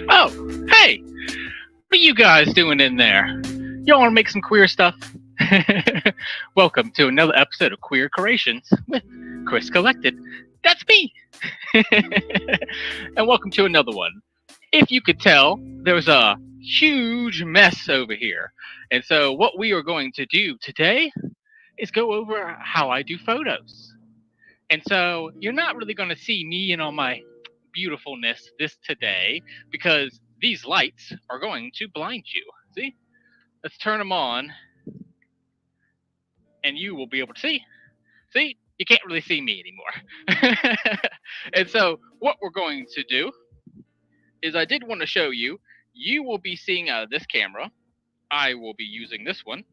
Oh, hey! What are you guys doing in there? Y'all want to make some queer stuff? Welcome to another episode of Queer Creations with Chris Collected. That's me! And welcome to another one. If you could tell, there's a huge mess over here. And so, what we are going to do today is go over how I do photos. And so, you're not really going to see me and all my beautifulness this today because these lights are going to blind you. See? Let's turn them on and you will be able to see. See? You can't really see me anymore. And so what we're going to do is I did want to show you, you will be seeing out of this camera. I will be using this one.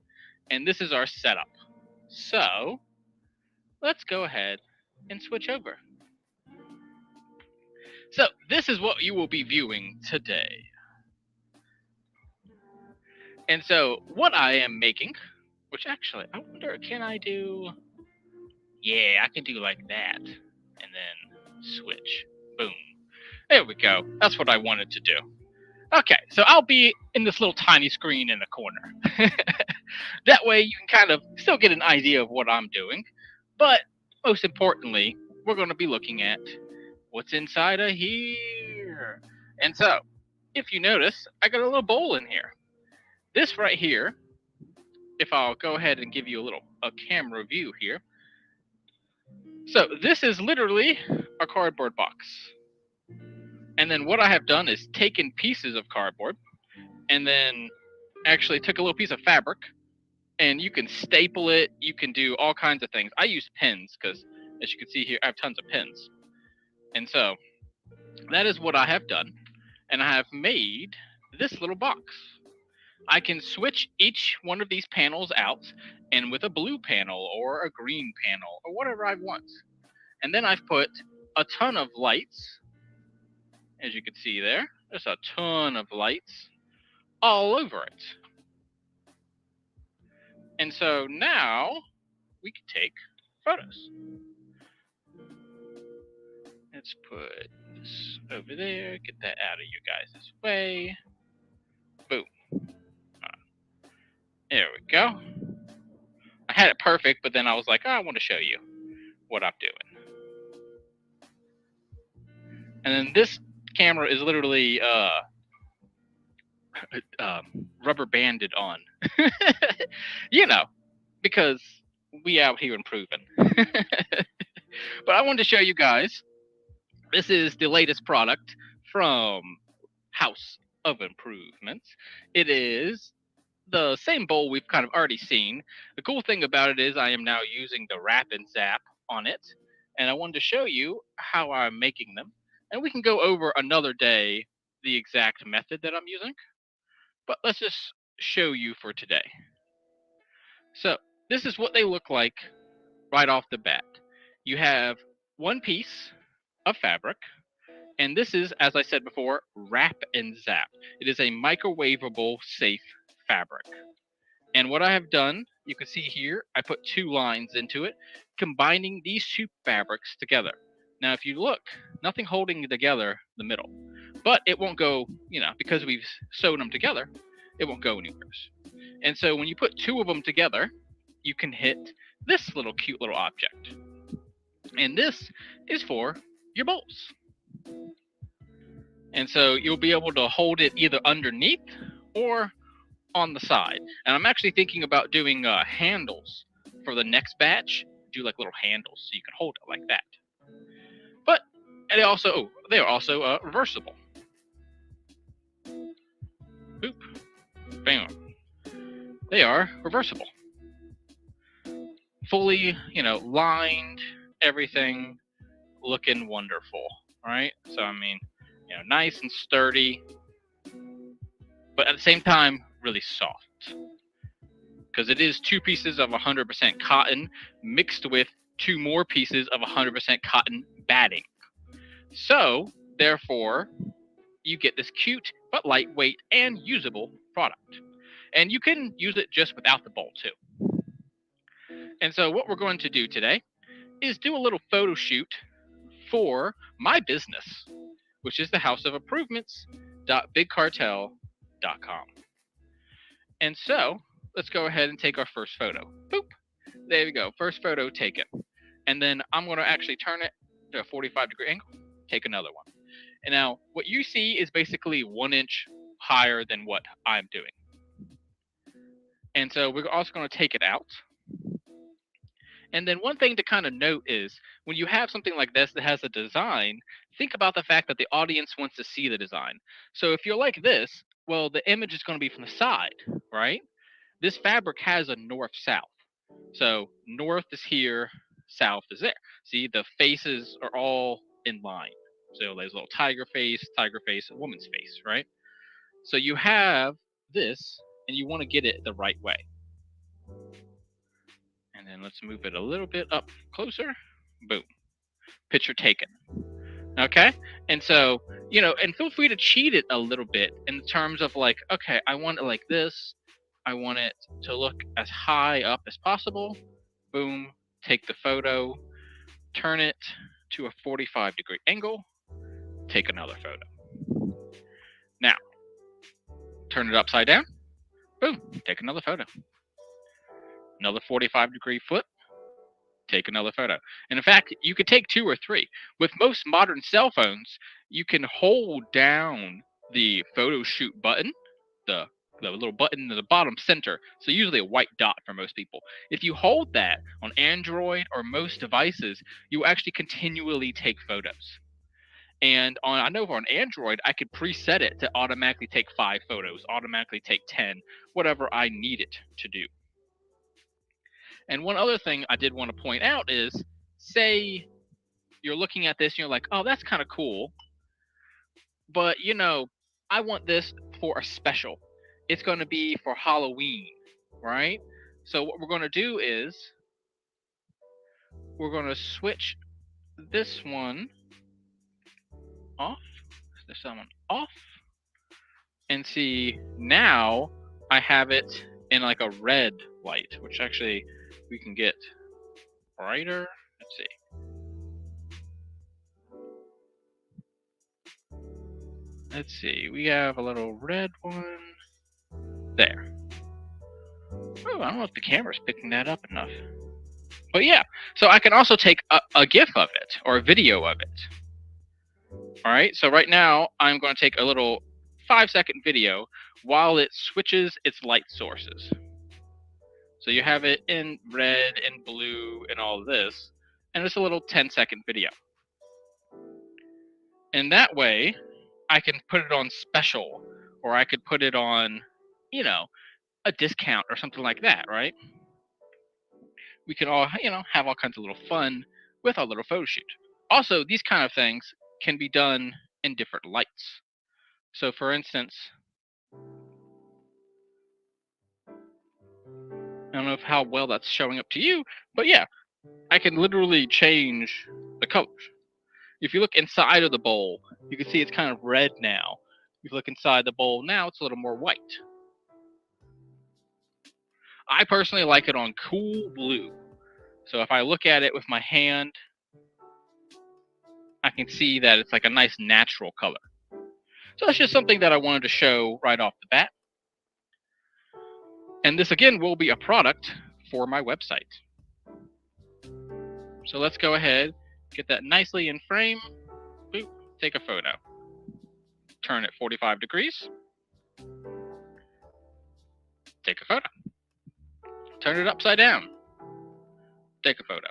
And this is our setup. So let's go ahead and switch over. So this is what you will be viewing today. And so what I am making, which actually, I wonder, can I do... Yeah, I can do like that. And then switch. Boom. There we go. That's what I wanted to do. Okay, so I'll be in this little tiny screen in the corner. That way you can kind of still get an idea of what I'm doing. But most importantly, we're going to be looking at what's inside of here. And so, if you notice, I got a little bowl in here. This right here, if I'll go ahead and give you a camera view here. So this is literally a cardboard box. And then what I have done is taken pieces of cardboard and then actually took a little piece of fabric, and you can staple it. You can do all kinds of things. I use pins because, as you can see here, I have tons of pins. And so that is what I have done. And I have made this little box. I can switch each one of these panels out and with a blue panel or a green panel or whatever I want. And then I've put a ton of lights. As you can see there, there's a ton of lights all over it. And so now we can take photos. Let's put this over there, get that out of you guys' way. Boom. There we go. I had it perfect, but then I was like, I want to show you what I'm doing. And then this camera is literally rubber banded on. You know, because we out here improving. But I wanted to show you guys, this is the latest product from House of Improvements. It is the same bowl we've kind of already seen. The cool thing about it is I am now using the Wrap and Zap on it, and I wanted to show you how I'm making them. And we can go over another day the exact method that I'm using, but let's just show you for today. So this is what they look like right off the bat. You have one piece of fabric, and this is, as I said before, Wrap and Zap. It is a microwavable safe fabric. And what I have done, you can see here, I put two lines into it, combining these two fabrics together. Now, if you look, nothing holding together the middle, but it won't go, because we've sewed them together, it won't go anywhere. And so when you put two of them together, you can hit this cute little object. And this is for your bowls. And so you'll be able to hold it either underneath or on the side. And I'm actually thinking about doing handles for the next batch. Do like little handles so you can hold it like that. But they are also reversible. Oop. Bam. They are reversible. Fully, lined, everything looking wonderful. Right? So I mean, nice and sturdy, but at the same time, really soft. Because it is two pieces of 100% cotton mixed with two more pieces of 100% cotton batting. So, therefore, you get this cute but lightweight and usable product. And you can use it just without the bowl too. And so what we're going to do today is do a little photo shoot for my business, which is the House of Improvements.bigcartel.com. And so let's go ahead and take our first photo. Boop. There we go. First photo taken. And then I'm going to actually turn it to a 45-degree angle, take another one. And now what you see is basically 1 inch higher than what I'm doing. And so we're also going to take it out. And then one thing to kind of note is when you have something like this that has a design, think about the fact that the audience wants to see the design. So if you're like this, well, the image is going to be from the side, right? This fabric has a north-south. So north is here, south is there. See, the faces are all in line. So there's a little tiger face, a woman's face, right? So you have this, and you want to get it the right way. And then let's move it a little bit up closer. Boom. Picture taken. Okay? And so, and feel free to cheat it a little bit in terms of like, okay, I want it like this. I want it to look as high up as possible. Boom. Take the photo. Turn it to a 45-degree angle. Take another photo. Now, turn it upside down. Boom. Take another photo. Another 45-degree flip. Take another photo. And in fact, you could take 2 or 3. With most modern cell phones, you can hold down the photo shoot button, the little button in the bottom center. So usually a white dot for most people. If you hold that on Android or most devices, you actually continually take photos. And I know on Android, I could preset it to automatically take 5 photos, automatically take 10, whatever I need it to do. And one other thing I did want to point out is, say you're looking at this and you're like, oh, that's kind of cool. But, I want this for a special. It's going to be for Halloween, right? So what we're going to do is we're going to switch this one off. This one off. And see, now I have it in like a red light, which actually we can get brighter. Let's see. Let's see, we have a little red one there. Oh, I don't know if the camera's picking that up enough. But yeah, so I can also take a GIF of it or a video of it. All right, so right now I'm going to take a little 5-second video while it switches its light sources. So you have it in red and blue and all of this, and it's a little 10-second video. And that way, I can put it on special, or I could put it on, a discount or something like that, right? We can all, have all kinds of little fun with our little photo shoot. Also, these kind of things can be done in different lights. So for instance, I don't know how well that's showing up to you, but yeah, I can literally change the colors. If you look inside of the bowl, you can see it's kind of red now. If you look inside the bowl now, it's a little more white. I personally like it on cool blue. So if I look at it with my hand, I can see that it's like a nice natural color. So that's just something that I wanted to show right off the bat. And this again will be a product for my website. So let's go ahead, get that nicely in frame. Boop, take a photo. Turn it 45 degrees. Take a photo. Turn it upside down. Take a photo.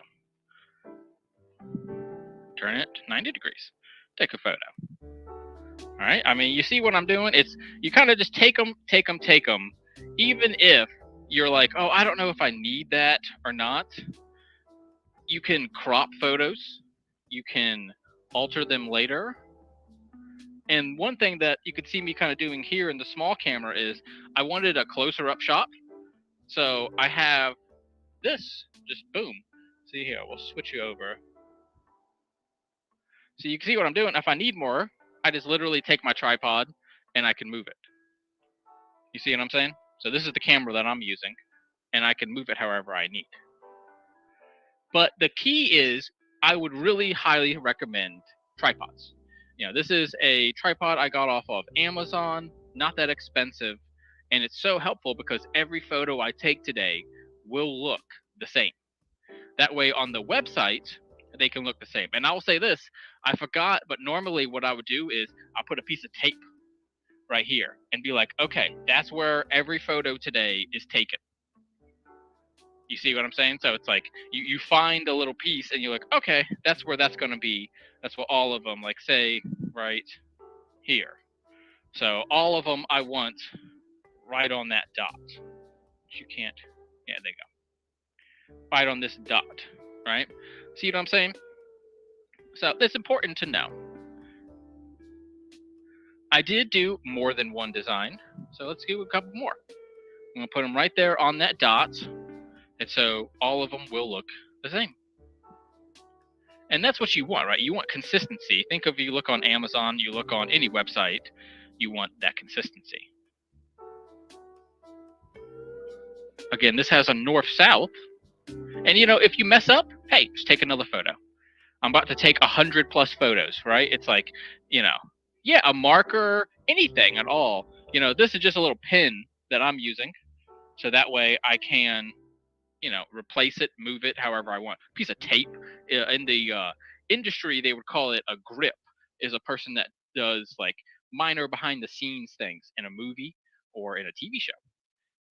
Turn it 90 degrees. Take a photo. All right, I mean, you see what I'm doing? It's, you kind of just take them. Even if you're like, oh, I don't know if I need that or not. You can crop photos. You can alter them later. And one thing that you could see me kind of doing here in the small camera is I wanted a closer up shot. So I have this, just boom. See here, we'll switch you over. So you can see what I'm doing. If I need more, I just literally take my tripod and I can move it. You see what I'm saying? So this is the camera that I'm using, and I can move it however I need. But the key is I would really highly recommend tripods. This is a tripod I got off of Amazon, not that expensive, and it's so helpful because every photo I take today will look the same. That way on the website, they can look the same. And I will say this, I forgot, but normally what I would do is I'll put a piece of tape right here and be like, okay, that's where every photo today is taken. You see what I'm saying? So it's like you find a little piece and you're like, okay, that's where that's going to be. That's what all of them, like say right here. So all of them I want right on that dot. You can't, yeah, there you go. Right on this dot, right? See what I'm saying? So it's important to know. I did do more than one design, so let's do a couple more. I'm going to put them right there on that dot, and so all of them will look the same. And that's what you want, right? You want consistency. Think of you look on Amazon, you look on any website, you want that consistency. Again, this has a north-south. And if you mess up, hey, just take another photo. I'm about to take 100 plus photos, right? It's like, yeah, a marker, anything at all. This is just a little pin that I'm using. So that way I can, replace it, move it however I want. Piece of tape. In the industry, they would call it a grip, is a person that does like minor behind the scenes things in a movie or in a TV show.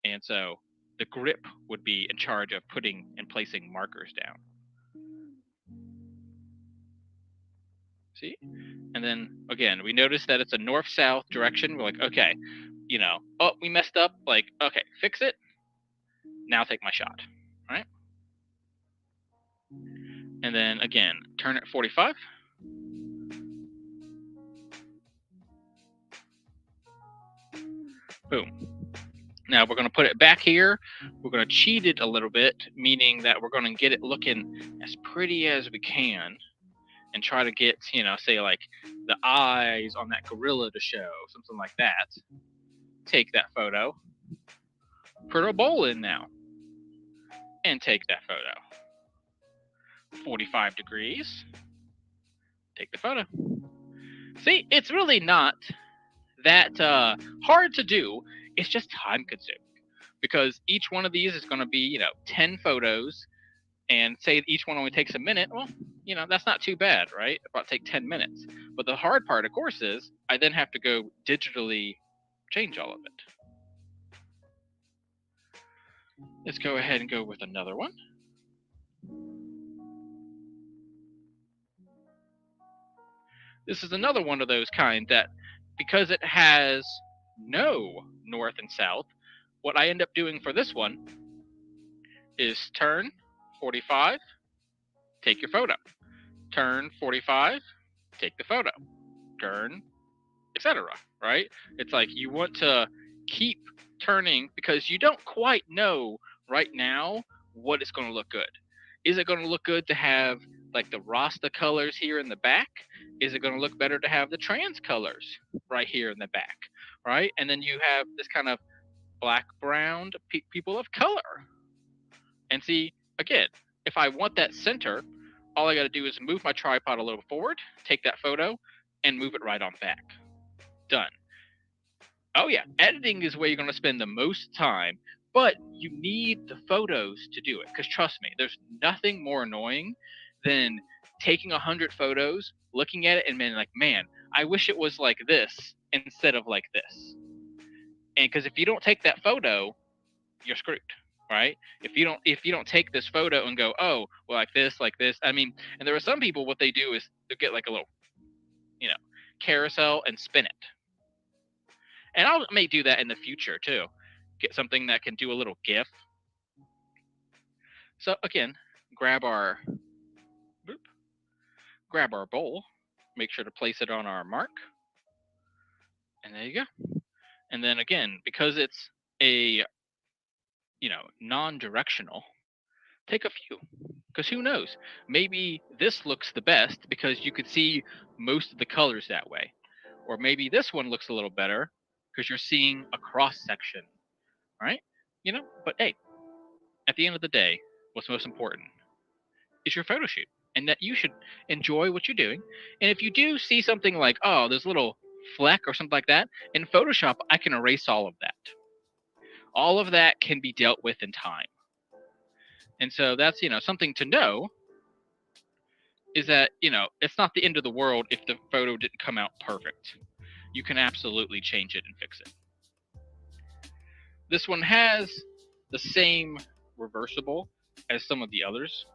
And so the grip would be in charge of putting and placing markers down. See? And then again, we notice that it's a north-south direction. We're like, okay, oh, we messed up. Like, okay, fix it. Now take my shot, right? And then again, turn it 45. Boom. Now we're going to put it back here. We're going to cheat it a little bit, meaning that we're going to get it looking as pretty as we can and try to get, say like the eyes on that gorilla to show, something like that. Take that photo, put a bowl in now, and take that photo. 45 degrees, take the photo. See, it's really not that hard to do. It's just time consuming because each one of these is going to be, 10 photos, and say each one only takes a minute. Well, that's not too bad, right? About take 10 minutes. But the hard part, of course, is I then have to go digitally change all of it. Let's go ahead and go with another one. This is another one of those kind that, because it has no north and south, what I end up doing for this one is turn 45, take your photo. Turn 45, take the photo. Turn, etc. Right? It's like you want to keep turning because you don't quite know right now what is going to look good. Is it going to look good to have like the Rasta colors here in the back? Is it going to look better to have the trans colors right here in the back? Right? And then you have this kind of black, brown people of color. And see, again, if I want that center, all I got to do is move my tripod a little forward, take that photo, and move it right on back. Done. Oh yeah, editing is where you're going to spend the most time, but you need the photos to do it. Because trust me, there's nothing more annoying than taking 100 photos, looking at it, and being like, man, I wish it was like this instead of like this. And because if you don't take that photo, you're screwed, right? If you don't take this photo and go, oh, well, like this. I mean, and there are some people, what they do is they get like a little, carousel and spin it. And I may do that in the future too. Get something that can do a little GIF. So again, grab our bowl. Make sure to place it on our mark. And there you go. And then again, because it's a non-directional, take a few. Because who knows? Maybe this looks the best because you could see most of the colors that way. Or maybe this one looks a little better because you're seeing a cross section, right? But hey, at the end of the day, what's most important is your photo shoot. and that you should enjoy what you're doing. And if you do see something like, oh, there's a little fleck or something like that, in Photoshop, I can erase all of that. All of that can be dealt with in time. And so that's, something to know is that, it's not the end of the world if the photo didn't come out perfect. You can absolutely change it and fix it. This one has the same reversible as some of the others,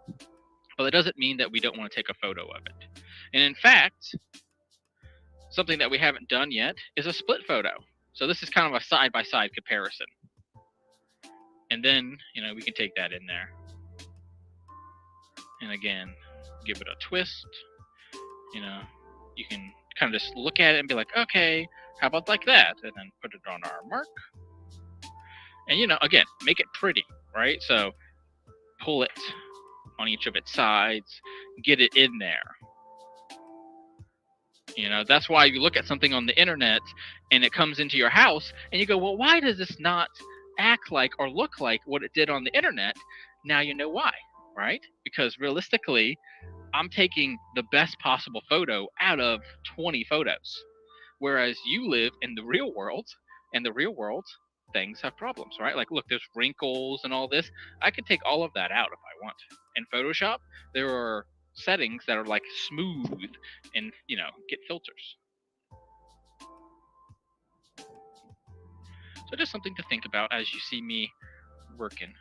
but it doesn't mean that we don't want to take a photo of it. And in fact, something that we haven't done yet is a split photo. So this is kind of a side-by-side comparison. And then, we can take that in there. And again, give it a twist. You can kind of just look at it and be like, okay, how about like that? And then put it on our mark. And, again, make it pretty, right? So pull it on each of its sides, get it in there. That's why you look at something on the internet and it comes into your house and you go, well, why does this not act like or look like what it did on the internet? Now you know why, right? Because realistically, I'm taking the best possible photo out of 20 photos. Whereas you live in the real world, and the real world, things have problems, right? Like, look, there's wrinkles and all this. I could take all of that out if I want. In Photoshop, there are settings that are like smooth and, get filters. So just something to think about as you see me working.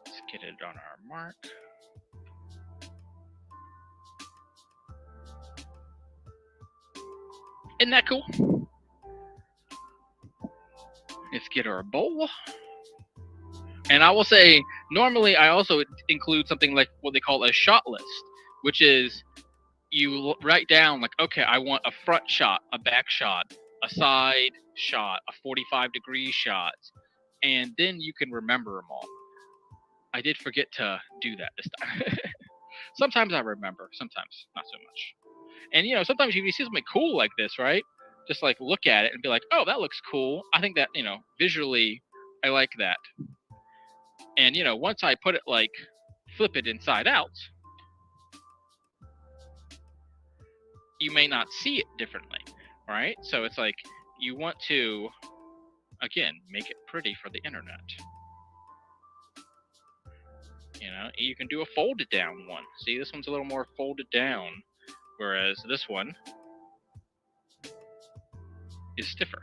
Let's get it on our mark. Isn't that cool? Let's get our bowl. And I will say, normally I also include something like what they call a shot list, which is you write down like, okay, I want a front shot, a back shot, a side shot, a 45-degree shot, and then you can remember them all. I did forget to do that this time. Sometimes I remember, sometimes not so much. And, sometimes if you see something cool like this, right, just like look at it and be like, oh, that looks cool. I think that, visually, I like that. And, once I put it like, flip it inside out, you may not see it differently, right? So it's like, you want to, again, make it pretty for the internet. You can do a folded down one. See, this one's a little more folded down, whereas this one is stiffer.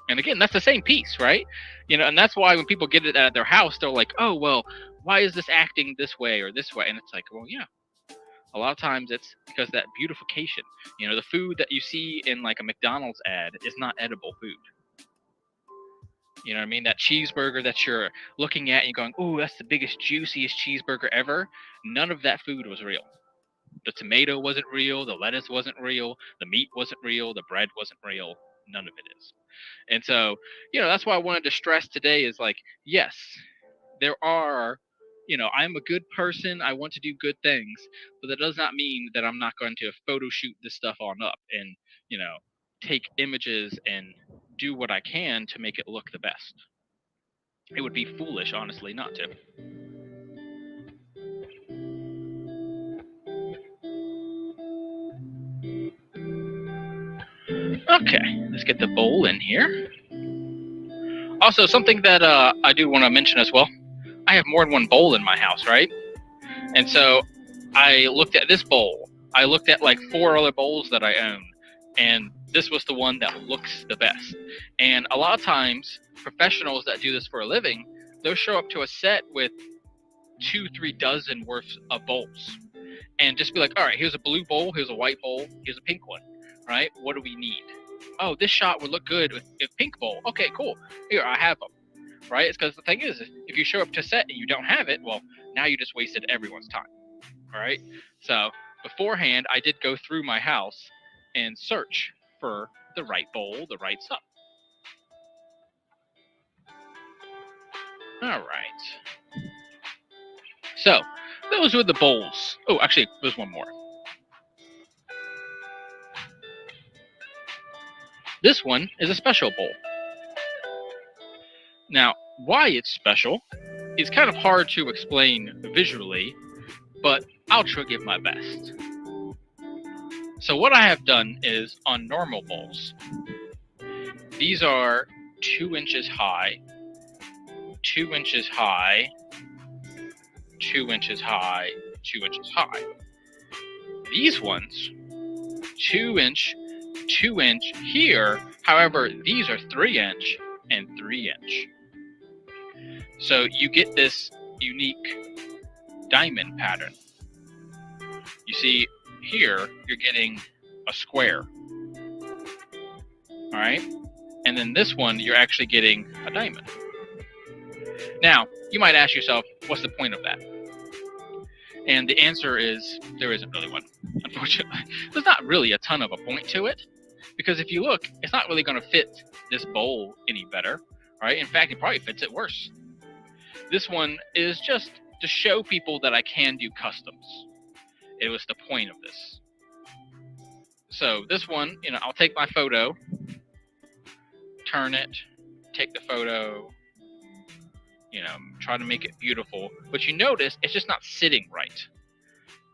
And again, that's the same piece, right? And that's why when people get it at their house, they're like, oh, well, why is this acting this way or this way? And it's like, well, yeah. A lot of times it's because that beautification. The food that you see in like a McDonald's ad is not edible food. You know what I mean? That cheeseburger that you're looking at and you're going, ooh, that's the biggest, juiciest cheeseburger ever. None of that food was real. The tomato wasn't real. The lettuce wasn't real. The meat wasn't real. The bread wasn't real. None of it is. And so, that's why I wanted to stress today is like, yes, there are, I'm a good person. I want to do good things, but that does not mean that I'm not going to photo shoot this stuff on up and, take images and do what I can to make it look the best. It would be foolish, honestly, not to. Okay, let's get the bowl in here. Also, something that I do want to mention as well, I have more than one bowl in my house, right? And so I looked at this bowl. I looked at like 4 other bowls that I own, and this was the one that looks the best. And a lot of times, professionals that do this for a living, they'll show up to a set with 2-3 dozen worth of bowls and just be like, all right, here's a blue bowl, here's a white bowl, here's a pink one, right? What do we need? Oh, this shot would look good with a pink bowl. Okay, cool. Here, I have them, right? It's because the thing is, if you show up to set and you don't have it, well, now you just wasted everyone's time, all right? So beforehand, I did go through my house and search for the right bowl, the right stuff. All right. So those were the bowls. Oh, actually, there's one more. This one is a special bowl. Now, why it's special is kind of hard to explain visually, but I'll try to give my best. So what I have done is on normal bowls, these are 2 inches high, 2 inches high, 2 inches high, 2 inches high. These ones, 2 inch, 2 inch here. However, these are 3 inch and 3 inch. So you get this unique diamond pattern. You see here, you're getting a square. All right. And then this one, you're actually getting a diamond. Now, you might ask yourself, what's the point of that? And the answer is there isn't really one, unfortunately. There's not really a ton of a point to it, because if you look, it's not really going to fit this bowl any better, right? In fact, it probably fits it worse. This one is just to show people that I can do customs. It was the point of this. So this one, I'll take my photo, turn it, take the photo, try to make it beautiful. But you notice it's just not sitting right.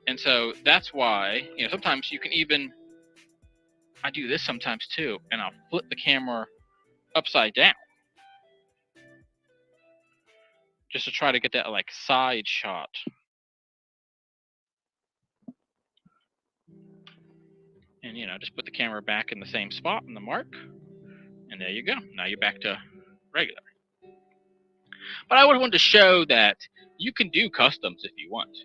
And so that's why, sometimes you can even, I do this sometimes too, and I'll flip the camera upside down. Just to try to get that like side shot. And, just put the camera back in the same spot in the mark. And there you go. Now you're back to regular. But I would want to show that you can do customs if you want.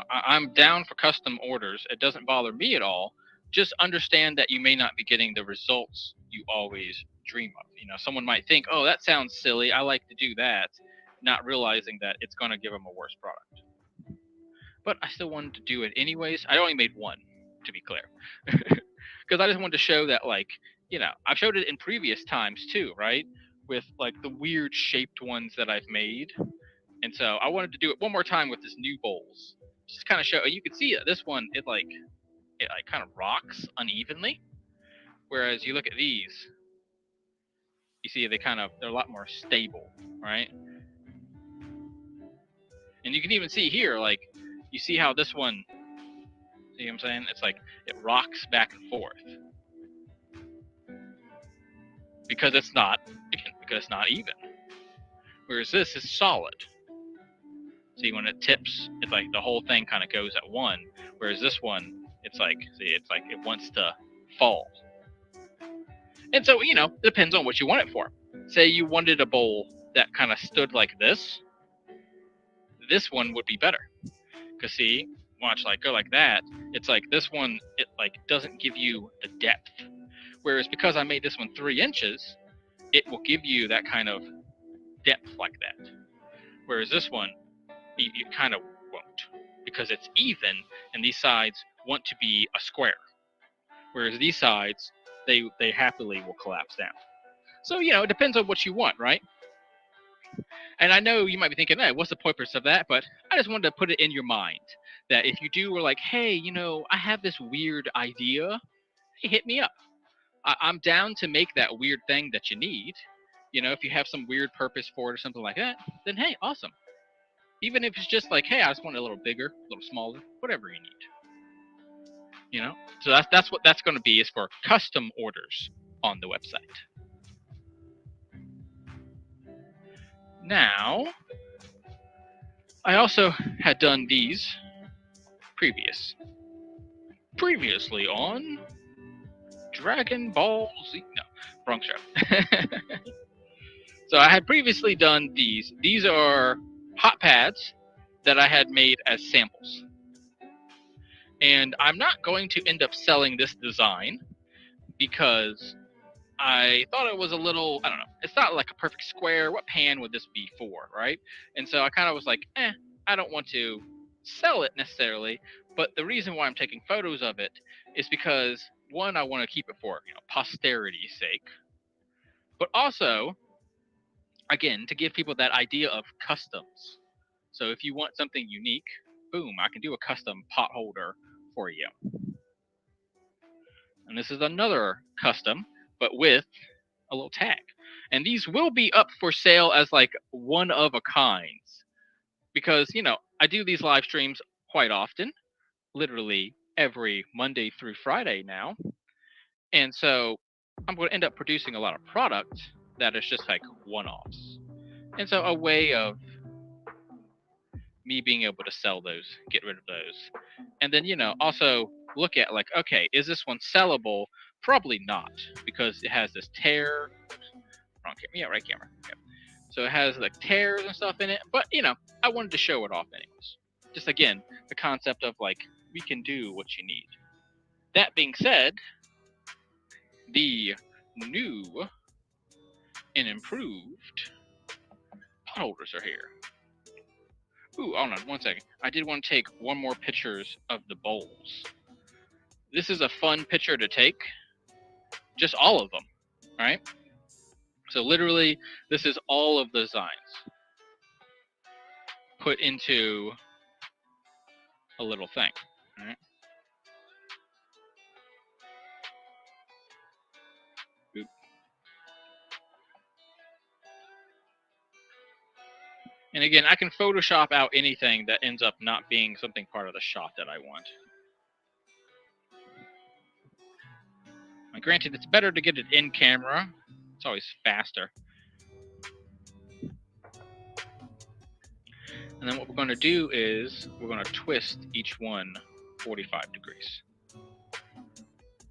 I'm down for custom orders. It doesn't bother me at all. Just understand that you may not be getting the results you always dream of. Someone might think, oh, that sounds silly. I like to do that, not realizing that it's going to give them a worse product. But I still wanted to do it anyways. I only made one, to be clear. Because I just wanted to show that, I've showed it in previous times too, right? With the weird shaped ones that I've made. And so I wanted to do it one more time with this new bowls. Just kind of show, you can see that this one, it kind of rocks unevenly. Whereas you look at these, you see they're a lot more stable, right? And you can even see here, you see how this one, see what I'm saying? It's it rocks back and forth. Because it's not even. Whereas this is solid. See, when it tips, it's the whole thing kind of goes at one. Whereas this one, it's it wants to fall. And so, it depends on what you want it for. Say you wanted a bowl that kind of stood like this. This one would be better. Because see, watch, go like that. It's this one, it doesn't give you the depth. Whereas because I made this one 3 inches, it will give you that kind of depth like that. Whereas this one, you kind of won't, because it's even, and these sides want to be a square. Whereas these sides, they happily will collapse down. So, it depends on what you want, right? And I know you might be thinking, hey, what's the purpose of that? But I just wanted to put it in your mind that if you do, we're hey, I have this weird idea, hey, hit me up. I'm down to make that weird thing that you need. If you have some weird purpose for it or something like that, then hey, awesome. Even if it's just hey, I just want it a little bigger, a little smaller, whatever you need. So that's what that's going to be, is for custom orders on the website. Now, I also had done these previously on Dragon Ball Z. No, wrong show. So I had previously done these. These are hot pads that I had made as samples. And I'm not going to end up selling this design because I thought it was a little, I don't know, it's not like a perfect square. What pan would this be for, right? And so I kind of was I don't want to sell it necessarily, but the reason why I'm taking photos of it is because, one, I want to keep it for, posterity's sake, but also, again, to give people that idea of customs. So if you want something unique, boom, I can do a custom pot holder for you. And this is another custom, but with a little tag. And these will be up for sale as like one of a kinds. Because, I do these live streams quite often, literally every Monday through Friday now. And so I'm going to end up producing a lot of product that is just like one-offs. And so a way of me being able to sell those, get rid of those. And then, also look at like, okay, is this one sellable? Probably not, because it has this tear. Wrong camera. Yeah, right camera. Yeah. So it has like tears and stuff in it. But, I wanted to show it off anyways. Just again, the concept of like, we can do what you need. That being said, the new and improved pot holders are here. Ooh, hold on 1 second. I did want to take one more pictures of the bowls. This is a fun picture to take. Just all of them, right? So literally, this is all of the designs put into a little thing, right? Oop. And again, I can Photoshop out anything that ends up not being something part of the shot that I want. Now, granted, it's better to get it in camera. It's always faster. And then what we're going to do is we're going to twist each one 45 degrees.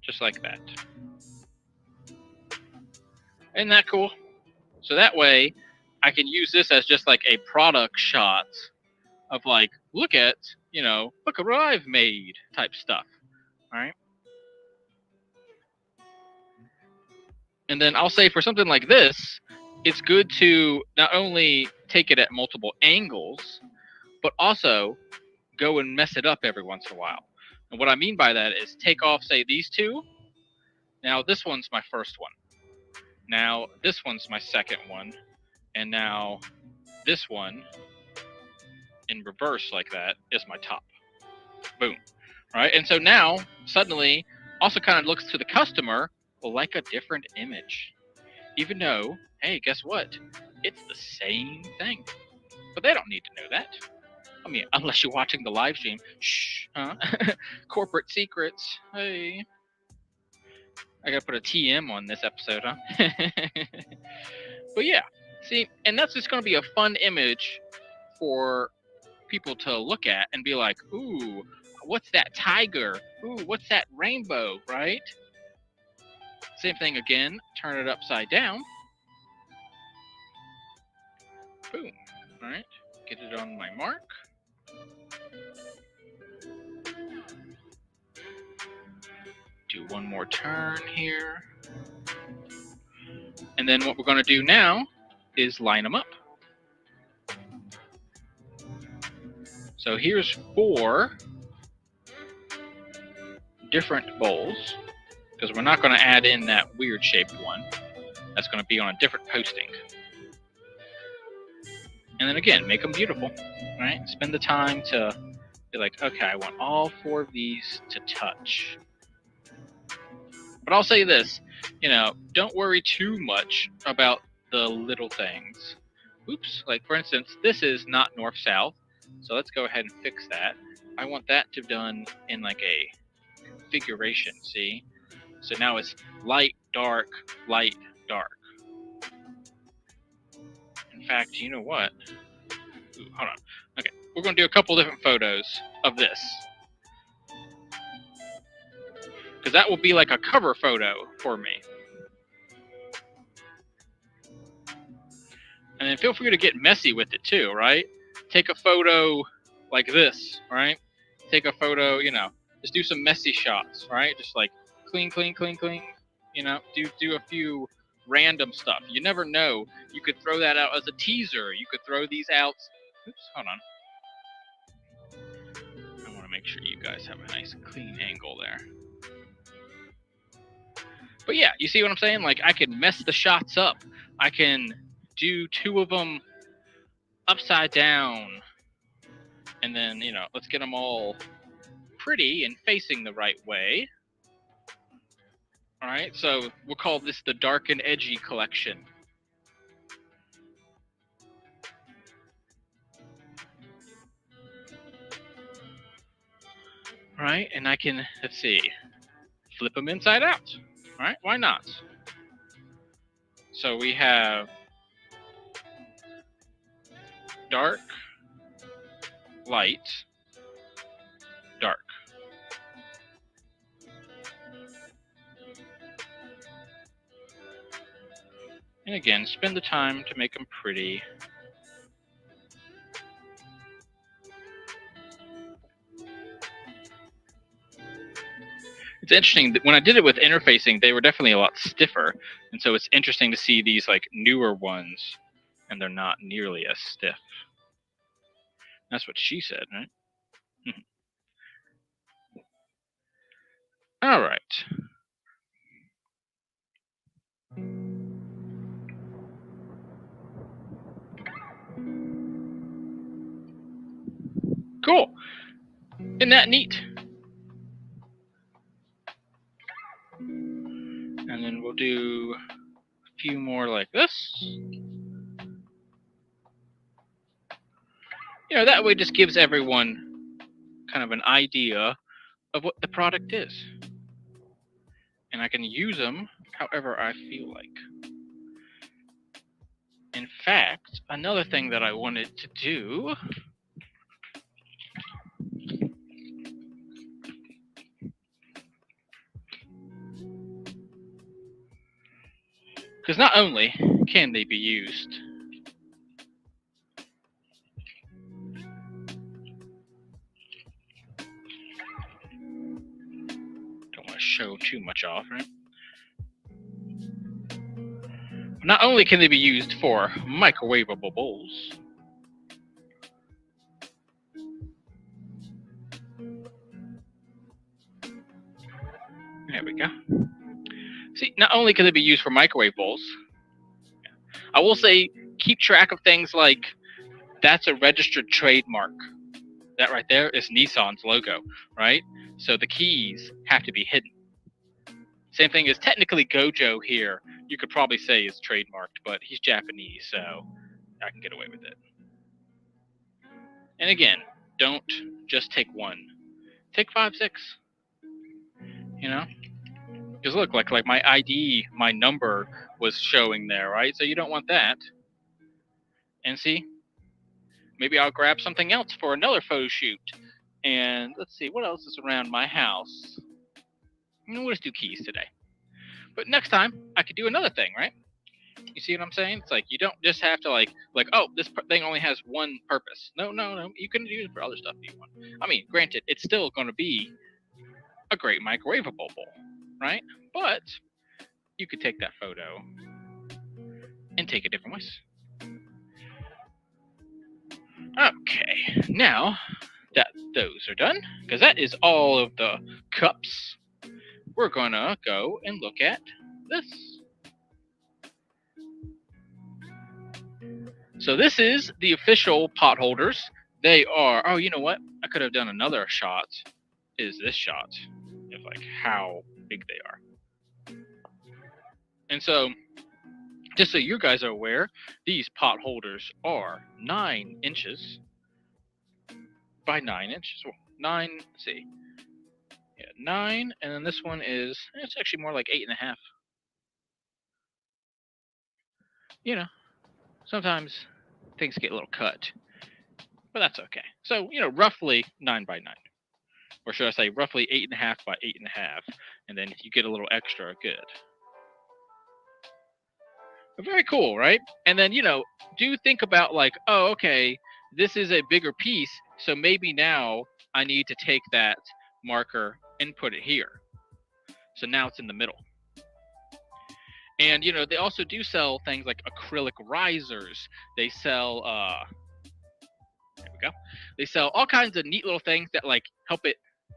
Just like that. Isn't that cool? So that way, I can use this as just like a product shot of like, look at, look what I've made type stuff. All right. And then I'll say for something like this, it's good to not only take it at multiple angles, but also go and mess it up every once in a while. And what I mean by that is take off, say, these two. Now this one's my first one. Now this one's my second one. And now this one in reverse like that is my top. Boom. All right. And so now suddenly also kind of looks to the customer like a different image. Even though, hey, guess what? It's the same thing. But they don't need to know that. I mean, unless you're watching the live stream. Shh, huh? Corporate secrets. Hey. I gotta put a TM on this episode, huh? But yeah, see, and that's just gonna be a fun image for people to look at and be like, ooh, what's that tiger? Ooh, what's that rainbow, right? Same thing again, turn it upside down. Boom. All right, get it on my mark. Do one more turn here. And then what we're going to do now is line them up. So here's 4 different bowls, because we're not going to add in that weird shaped one. That's going to be on a different posting. And then again, make them beautiful, right? Spend the time to be like, okay, I want all 4 of these to touch. But I'll say this, don't worry too much about the little things. Oops, like for instance, this is not north-south, so let's go ahead and fix that. I want that to be done in like a configuration, see? So now it's light, dark, light, dark. In fact, you know what? Ooh, hold on. Okay, we're going to do a couple different photos of this. Because that will be like a cover photo for me. And then feel free to get messy with it too, right? Take a photo like this, right? Take a photo, just do some messy shots, right? Just like clean, clean, clean, clean, do a few random stuff. You never know. You could throw that out as a teaser. You could throw these out. Oops, hold on. I want to make sure you guys have a nice clean angle there. But yeah, you see what I'm saying? Like I can mess the shots up. I can do 2 of them upside down. And then, let's get them all pretty and facing the right way. All right, so we'll call this the Dark and Edgy collection. All right, and I can, let's see, flip them inside out. All right, why not? So we have dark, light, dark. And again, spend the time to make them pretty. It's interesting that when I did it with interfacing, they were definitely a lot stiffer. And so it's interesting to see these like newer ones and they're not nearly as stiff. That's what she said, right? All right. Cool. Isn't that neat? And then we'll do a few more like this. You know, that way just gives everyone kind of an idea of what the product is. And I can use them however I feel like. In fact, another thing that I wanted to do because not only can they be used don't want to show too much off, right? Not only can they be used for microwavable bowls, there we go. See, not only can they be used for microwave bowls, I will say keep track of things like that's a registered trademark. That right there is Nissan's logo, right? So the keys have to be hidden. Same thing as technically Gojo here, you could probably say is trademarked, but he's Japanese, so I can get away with it. And again, don't just take one. Take 5, 6. You know? Because look, like my ID, my number was showing there, right? So you don't want that. And see, maybe I'll grab something else for another photo shoot. And let's see, what else is around my house? We'll just do keys today. But next time, I could do another thing, right? You see what I'm saying? It's like you don't just have to like, oh, this thing only has one purpose. No. You can use it for other stuff if you want. I mean, granted, it's still going to be a great microwavable bowl, right? But you could take that photo and take it different ways. Okay, now that those are done, because that is all of the cups, we're gonna go and look at this. So this is the official pot holders. They are, oh, you know what? I could have done another shot, is this shot of like how big they are. And so, just so you guys are aware, these pot holders are 9 inches by 9 inches. Well, 9, let's see. Yeah, 9, and then this one is, it's actually more like 8.5. You know, sometimes things get a little cut, but that's okay. So, you know, roughly 9 by 9. Or should I say roughly 8.5 by 8.5. And then if you get a little extra, good. But very cool, right? And then, you know, do think about like, oh, okay, this is a bigger piece, so maybe now I need to take that marker and put it here. So now it's in the middle. And, you know, they also do sell things like acrylic risers. They sell, there we go. They sell all kinds of neat little things that like help it,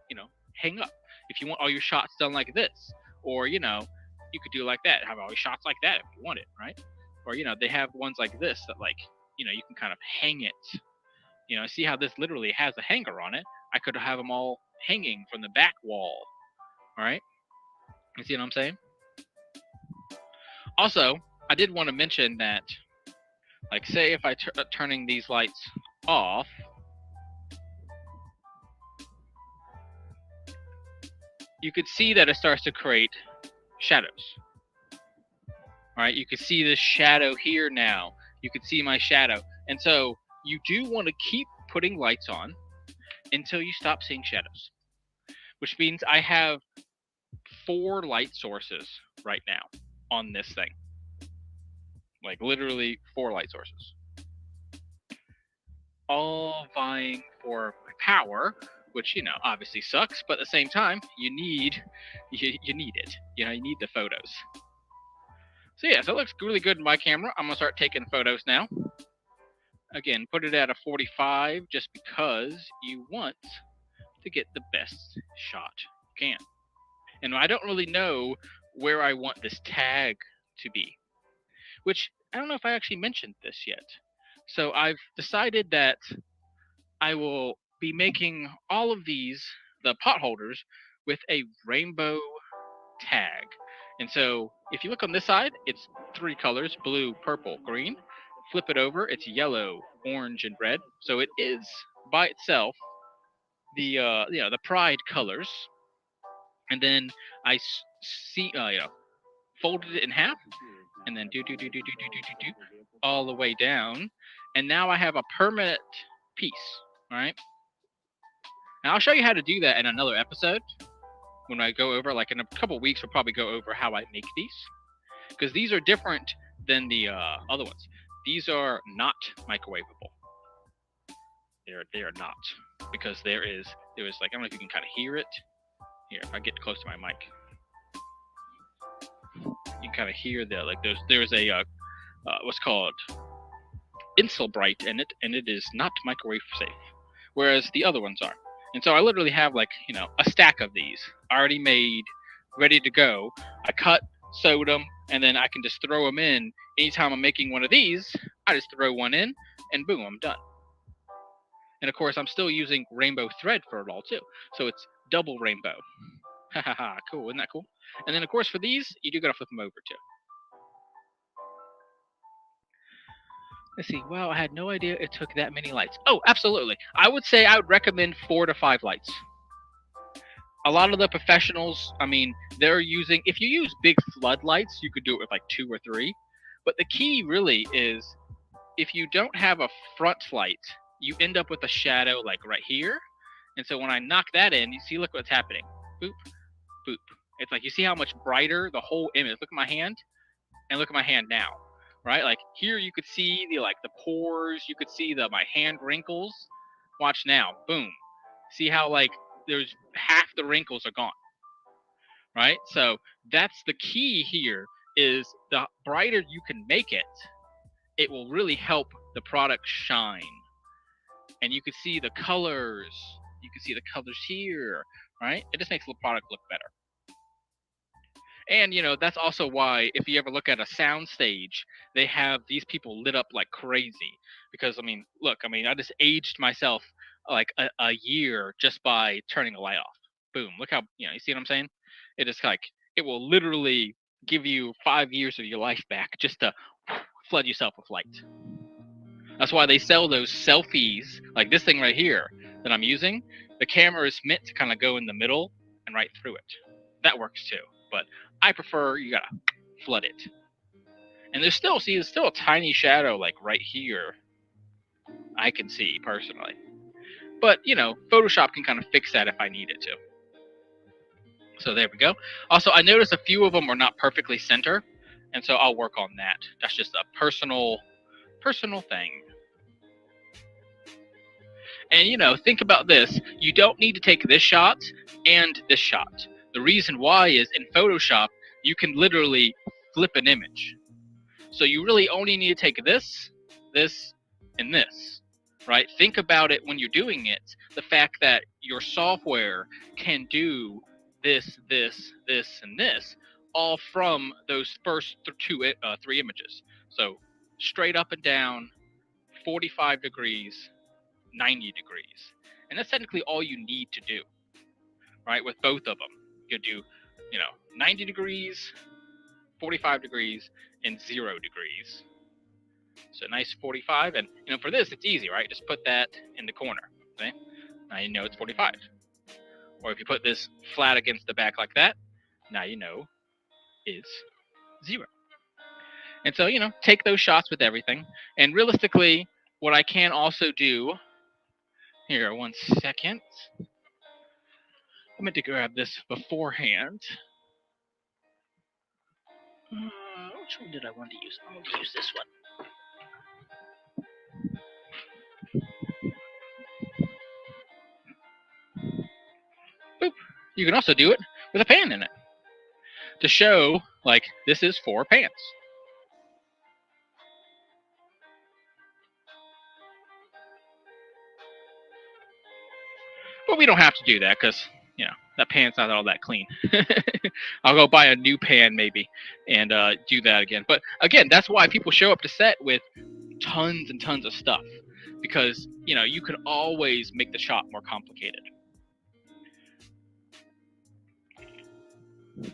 you know, hang up. If you want all your shots done like this, or, you know, you could do like that, have all your shots like that if you want it, right? Or, you know, they have ones like this that like, you know, you can kind of hang it. You know, see how this literally has a hanger on it? I could have them all hanging from the back wall, all right? You see what I'm saying? Also, I did want to mention that, like, say if I turning these lights off, you could see that it starts to create shadows. All right, you can see this shadow here now. You can see my shadow. And so you do want to keep putting lights on until you stop seeing shadows, which means I have 4 light sources right now on this thing. Like literally 4 light sources. All vying for my power, which, you know, obviously sucks, but at the same time, you need it. You know, you need the photos. So yeah, so it looks really good in my camera. I'm gonna start taking photos now. Again, put it at a 45 just because you want to get the best shot you can. And I don't really know where I want this tag to be, which I don't know if I actually mentioned this yet. So I've decided that I will be making all of these, the pot holders, with a rainbow tag. And so if you look on this side, it's 3 colors, blue, purple, green. Flip it over, it's yellow, orange, and red. So it is by itself the the pride colors. And then I folded it in half, and then do all the way down, and now I have a permanent piece. All right. Now I'll show you how to do that in another episode. When I go over, like in a couple of weeks, we'll probably go over how I make these, because these are different than the other ones. These are not microwavable. They are not, because there is like, I don't know if you can kind of hear it. Here, if I get close to my mic, you can kind of hear the like. There's a what's called Insulbright in it, and it is not microwave safe, whereas the other ones are. And so I literally have, like, you know, a stack of these already made, ready to go. I cut, sewed them, and then I can just throw them in. Anytime I'm making one of these, I just throw one in, and boom, I'm done. And of course, I'm still using rainbow thread for it all too. So it's double rainbow. Ha ha ha, cool, isn't that cool? And then of course for these, you do gotta flip them over too. Let's see, wow, I had no idea it took that many lights. Oh, absolutely. I would say I would recommend 4 to 5 lights. A lot of the professionals, I mean, they're using, if you use big floodlights, you could do it with like 2 or 3. But the key really is, if you don't have a front light, you end up with a shadow like right here. And so when I knock that in, you see, look what's happening. Boop, boop. It's like, you see how much brighter the whole image. Look at my hand, and look at my hand now, right? Like here you could see the pores, you could see my hand wrinkles. Watch now, boom. See how like there's half the wrinkles are gone, right? So that's the key here, is the brighter you can make it, it will really help the product shine. And you can see the colors. You can see the colors here, right? It just makes the product look better. And, you know, that's also why, if you ever look at a sound stage, they have these people lit up like crazy. Because, I mean, look, I mean, I just aged myself like a year just by turning the light off. Boom. Look how, you know, you see what I'm saying? It is like, it will literally give you 5 years of your life back just to flood yourself with light. That's why they sell those selfies, like this thing right here that I'm using. The camera is meant to kind of go in the middle and right through it. That works too, but I prefer you gotta flood it. And there's still a tiny shadow like right here I can see personally. But, you know, Photoshop can kind of fix that if I need it to. So there we go. Also, I noticed a few of them are not perfectly center, and so I'll work on that. That's just a personal thing. And, you know, think about this. You don't need to take this shot and this shot. The reason why is, in Photoshop, you can literally flip an image. So you really only need to take this, this, and this, right? Think about it when you're doing it. The fact that your software can do this, this, this, and this, all from those first 3 images. So straight up and down, 45 degrees, 90 degrees. And that's technically all you need to do, right? With both of them. You could do, you know, 90 degrees, 45 degrees, and 0 degrees. So nice 45, and for this it's easy, right? Just put that in the corner. Okay, now you know it's 45. Or if you put this flat against the back like that, now you know it's 0. And so take those shots with everything. And realistically, what I can also do here, 1 second. I meant to grab this beforehand. Which one did I want to use? I want to use this one. Boop. You can also do it with a pan in it to show, like, this is for pants. But we don't have to do that because, that pan's not all that clean. I'll go buy a new pan maybe and do that again. But again, that's why people show up to set with tons and tons of stuff, because you can always make the shot more complicated.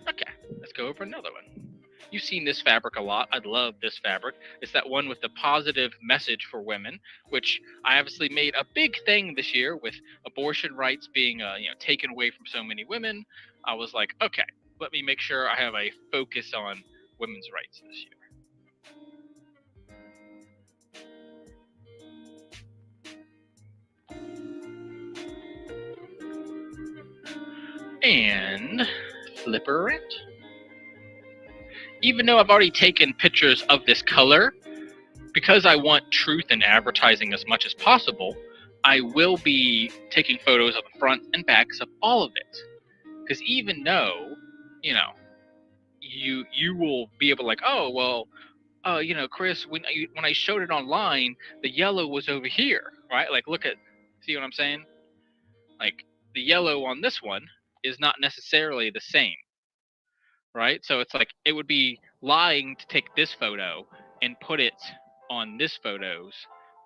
Okay, let's go over another one. You've seen this fabric a lot. I love this fabric. It's that one with the positive message for women, which I obviously made a big thing this year with abortion rights being taken away from so many women. I was like, okay, let me make sure I have a focus on women's rights this year. And flipper it. Even though I've already taken pictures of this color, because I want truth in advertising as much as possible, I will be taking photos of the front and backs of all of it. Because even though, you will be able to like, oh, well, Chris, when I showed it online, the yellow was over here, right? Like, see what I'm saying? Like, the yellow on this one is not necessarily the same. Right? So it's like it would be lying to take this photo and put it on this photo's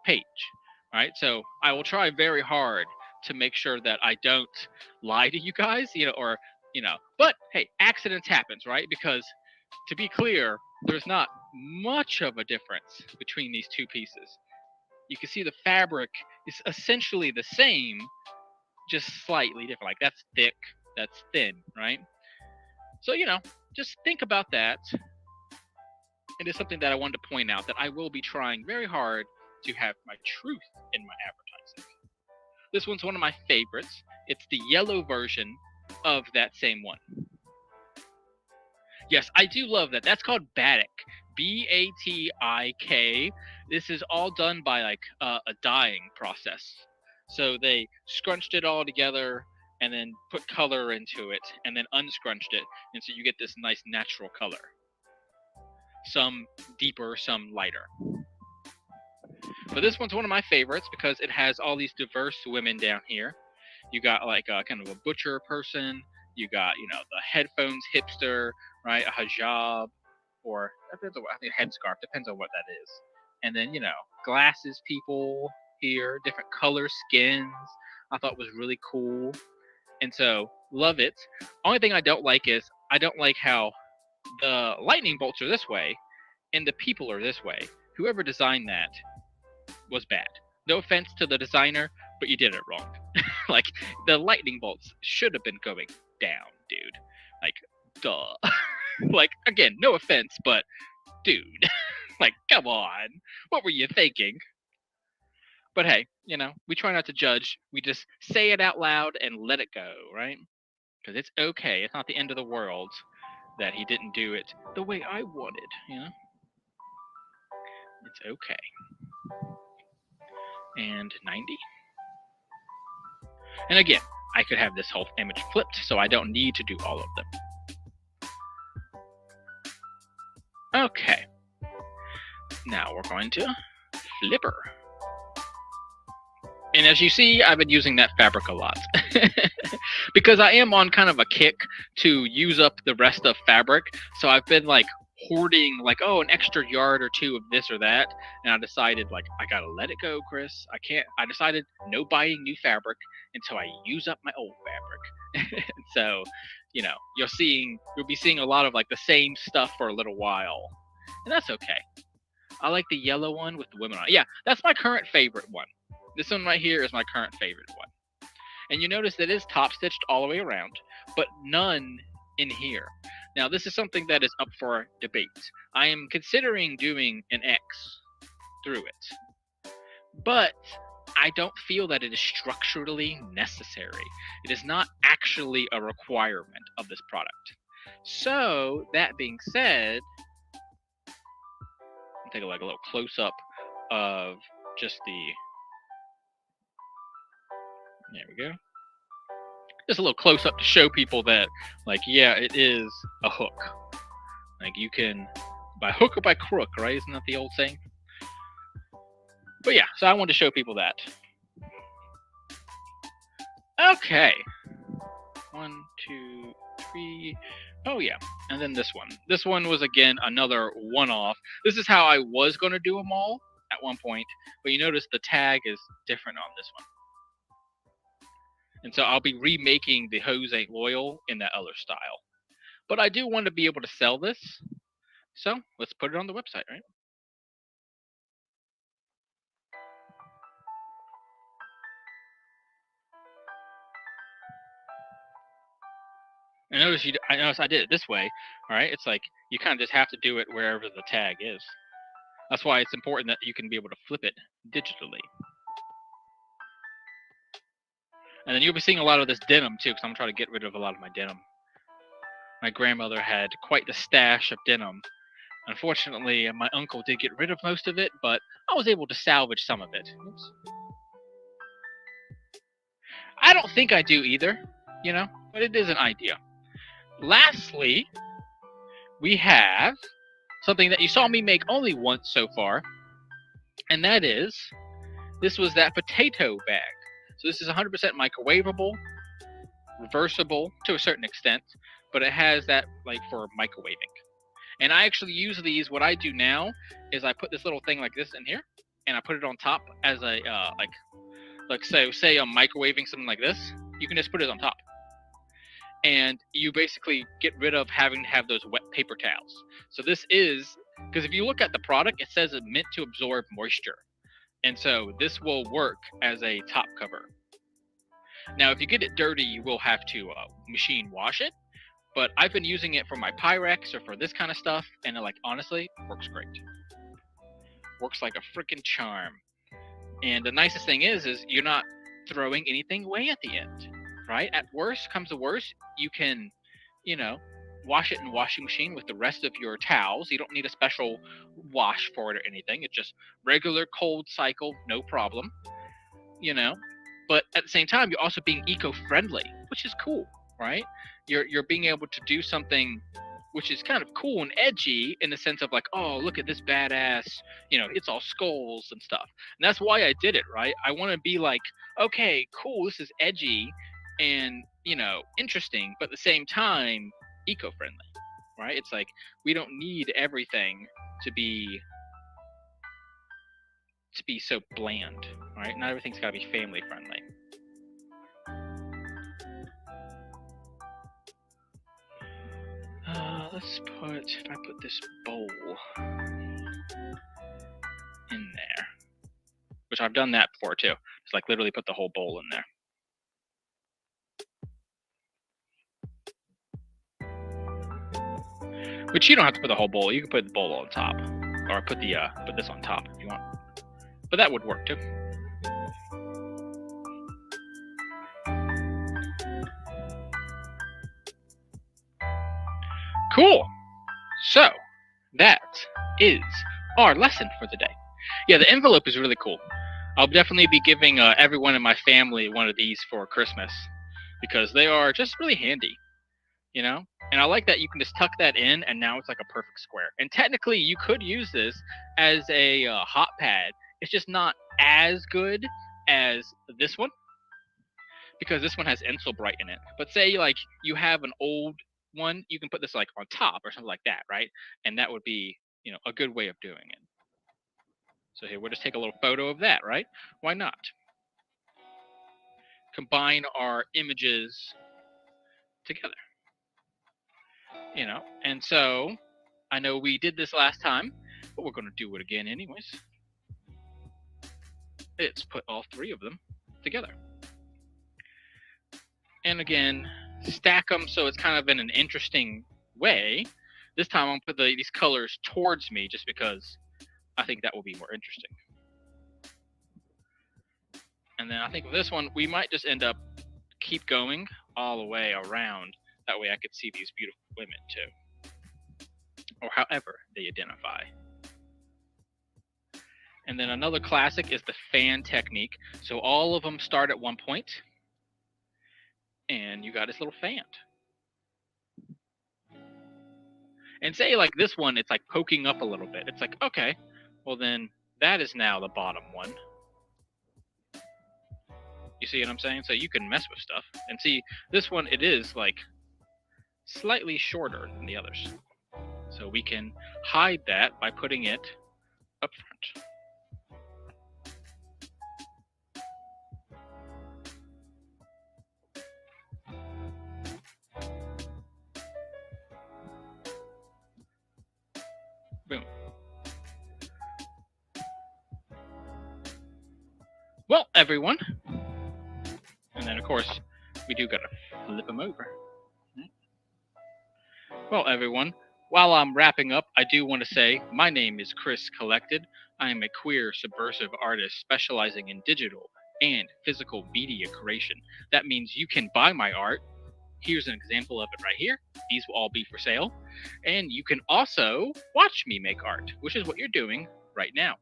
page, right? So I will try very hard to make sure that I don't lie to you guys, but hey, accidents happens, right? Because to be clear, there's not much of a difference between these two pieces. You can see the fabric is essentially the same, just slightly different. Like that's thick, that's thin, right? So, just think about that. It is something that I wanted to point out, that I will be trying very hard to have my truth in my advertising. This one's one of my favorites. It's the yellow version of that same one. Yes, I do love that. That's called batik. B-A-T-I-K. This is all done by like a dyeing process. So they scrunched it all together and then put color into it, and then unscrunched it, and so you get this nice natural color. Some deeper, some lighter. But this one's one of my favorites because it has all these diverse women down here. You got like a kind of a butcher person. You got, the headphones hipster, right? A hijab, or I think a headscarf, depends on what that is. And then, glasses people here, different color skins. I thought was really cool. And so, love it. Only thing I don't like is, I don't like how the lightning bolts are this way, and the people are this way. Whoever designed that was bad. No offense to the designer, but you did it wrong. Like, the lightning bolts should have been going down, dude. Like, duh. Like, again, no offense, but, dude. Like, come on. What were you thinking? But hey, we try not to judge. We just say it out loud and let it go, right? Because it's okay. It's not the end of the world that he didn't do it the way I wanted, It's okay. And 90. And again, I could have this whole image flipped, so I don't need to do all of them. Okay. Now we're going to flipper. And as you see, I've been using that fabric a lot. Because I am on kind of a kick to use up the rest of fabric. So I've been like hoarding like, an extra yard or two of this or that. And I decided like, I gotta let it go, Chris. I decided no buying new fabric until I use up my old fabric. So you'll be seeing a lot of like the same stuff for a little while, and that's okay. I like the yellow one with the women on it. Yeah, that's my current favorite one. This one right here is my current favorite one. And you notice that it is top stitched all the way around, but none in here. Now, this is something that is up for debate. I am considering doing an X through it, but I don't feel that it is structurally necessary. It is not actually a requirement of this product. So, that being said, I'll take a little close up of just there we go. Just a little close up to show people that, like, yeah, it is a hook. Like, you can, by hook or by crook, right? Isn't that the old saying? But yeah, so I wanted to show people that. Okay. 1, 2, 3. Oh yeah, and then this one. This one was again another one-off. This is how I was going to do them all at one point, but you notice the tag is different on this one. And so I'll be remaking the Hose Ain't Loyal in that other style. But I do want to be able to sell this, so let's put it on the website, right? I notice I did it this way, all right? It's like you kind of just have to do it wherever the tag is. That's why it's important that you can be able to flip it digitally. And then you'll be seeing a lot of this denim too, because I'm trying to get rid of a lot of my denim. My grandmother had quite the stash of denim. Unfortunately, my uncle did get rid of most of it, but I was able to salvage some of it. Oops. I don't think I do either, but it is an idea. Lastly, we have something that you saw me make only once so far, and that is, this was that potato bag. So this is 100% microwavable, reversible to a certain extent, but it has that like for microwaving. And I actually use these. What I do now is I put this little thing like this in here, and I put it on top as a like say I'm microwaving something like this. You can just put it on top, and you basically get rid of having to have those wet paper towels. So this is, because if you look at the product, it says it's meant to absorb moisture, and so this will work as a top cover. Now, if you get it dirty, you will have to machine wash it. But I've been using it for my Pyrex or for this kind of stuff, and it, like, honestly, works great. Works like a freaking charm. And the nicest thing is you're not throwing anything away at the end, right? At worst comes to worst, you can, wash it in washing machine with the rest of your towels. You don't need a special wash for it or anything. It's just regular cold cycle, no problem, But at the same time, you're also being eco-friendly, which is cool, right? You're being able to do something which is kind of cool and edgy in the sense of like, oh, look at this badass, it's all skulls and stuff. And that's why I did it, right? I want to be like, okay, cool, this is edgy and, interesting, but at the same time, eco-friendly, right? It's like, we don't need everything to be so bland, right? Not everything's got to be family friendly. If I put this bowl in there, which I've done that before too. Just like literally put the whole bowl in there. Which you don't have to put the whole bowl. You can put the bowl on top, or put this on top if you want. But that would work too. Cool. So that is our lesson for the day. Yeah, the envelope is really cool. I'll definitely be giving everyone in my family one of these for Christmas because they are just really handy, And I like that you can just tuck that in, and now it's like a perfect square. And technically, you could use this as a hot pad. It's just not as good as this one because this one has Insulbright in it. But say like you have an old one, you can put this like on top or something like that, right? And that would be, a good way of doing it. So here, we'll just take a little photo of that, right? Why not? Combine our images together. You know, and so I know we did this last time, but we're going to do it again anyways. Let's put all three of them together. And again, stack them so it's kind of in an interesting way. This time I'm going to put these colors towards me just because I think that will be more interesting. And then I think with this one, we might just end up keep going all the way around. That way I could see these beautiful women too. Or however they identify. And then another classic is the fan technique. So all of them start at one point, and you got this little fan. And say like this one, it's like poking up a little bit. It's like, okay, well then that is now the bottom one. You see what I'm saying? So you can mess with stuff. And see, this one, it is like slightly shorter than the others. So we can hide that by putting it up front. Boom. Well, everyone. And then, of course, we do gotta flip them over. Well, everyone, while I'm wrapping up, I do want to say my name is Chris Collected. I am a queer subversive artist specializing in digital and physical media creation. That means you can buy my art. Here's an example of it right here. These will all be for sale. And you can also watch me make art, which is what you're doing right now.